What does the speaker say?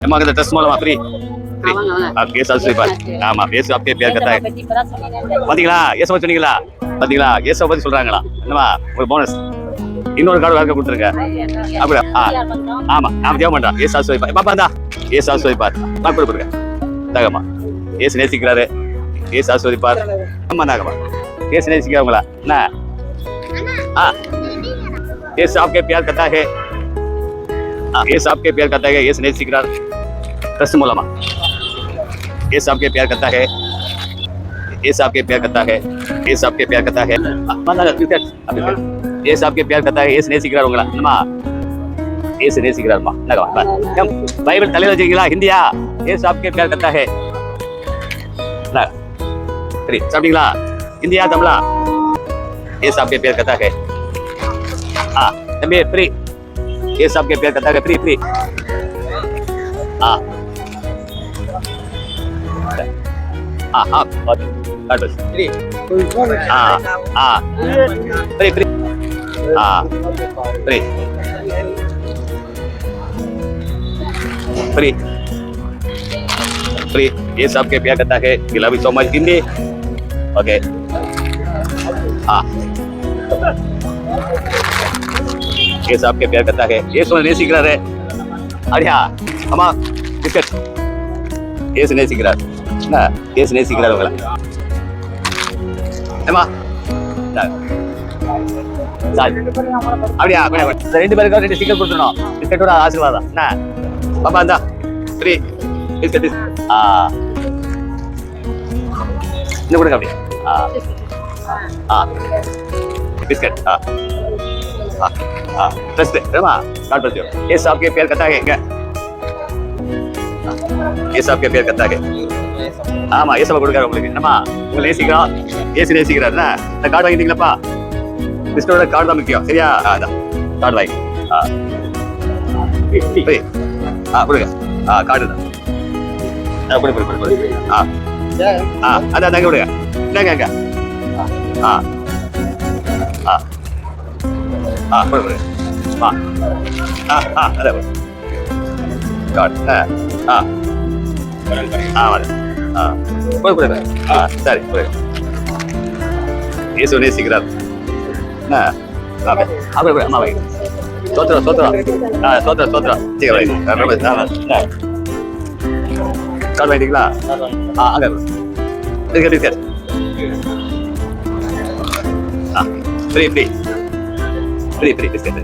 emang kita tes malam free. Free. ஆமாங்க வாங்க. Yes also பார். ஆமா yes आपके प्यार करता है. பத்தி இப்பதான் சொன்னீங்க. பாத்தீங்களா எஸ் சொன்னீங்களா பாத்தீங்களா எஸ் பத்தி சொல்றாங்களா என்னமா ஒரு போனஸ் இன்னொரு கார்டு வேற கொடுத்துருங்க அப்படியா ஆமா ஆமா தேவ மாட்டா எஸ் ஆல்சோ பாப்பா இந்தா எஸ் ஆல்சோ பார் நான் கொடுங்க தாகமா எஸ் நேசிக்கிறாரு எஸ் ஆல்சோ பார் அம்மா தாகமா எஸ் நேசிக்கிறவங்களா என்ன ஆ எஸ் आपके प्यार करता है எஸ் आपके प्यार करता है எஸ் நேசிக்கிறார் ட்ரஸ்ட் மூலமா எஸ் आपके प्यार करता है ये आपके प्यार करता है ये आपके प्यार करता है ये आपके प्यार करता है ये நேசிக்கிறாருங்களா என்னமா ये நேசிக்கிறாருமா என்னங்க பைபிள் தலையில வச்சிருக்கீங்களா ஹிந்தியா ये आपके प्यार करता है சரி சாப்பிட்டீங்களா ஹிந்தியா தமிழா ये आपके प्यार करता है हां தம்பி ஃப்ரீ ये आपके प्यार करता है फ्री हां हां हां free free free free free ये सबके प्यार करता है we love you so much Hindi okay ये सबके प्यार करता है ये सुन नहीं सीख रहा है अरे हाँ अम्मा बिस्किट ये नहीं सीख रहा ना ये नहीं सीख रहा होगा ஏமா சார் அப்படியா ரெண்டு பேருக்கு ரெண்டு ஸ்டிக்கர் கொடுத்துடணும் பிஸ்கட்டோட ஆசீர்வாதம் என்ன பாப்பா இந்தா ஃப்ரீ பிஸ்கட் இன்னும் கொடுங்க அப்படி பிஸ்கட் ட்ரஸ்ட் ஏமா கார்டு பத்தியோ ये आपके प्यार करता है क्या ये आपके प्यार करता है ஆமா ஏசப்பா கொடுக்காரு உங்களுக்கு என்னமா உங்களை நேசிக்கிறோம் ஏசி நேசிக்கிறாருன்னா இந்த கார்டு வாங்கிட்டீங்களாப்பா பிஸ்கட்டோட கார்டு தான் முக்கியம் சரியா அதான் கார்டு வாங்கி கொடுங்க கார்டு தான் கொடு அதான் தாங்க கொடுங்க என்னங்க அங்க கொடுங்க அதான் கார்டு சரி ஏசு நேசிக்கிறார் அம்மா வை சோத்திரம் சோத்திரம் சீக்கிரம் கார்டு வாங்கிட்டீங்களா அங்கே பிஸ்கட் ஃப்ரீ பிஸ்கட்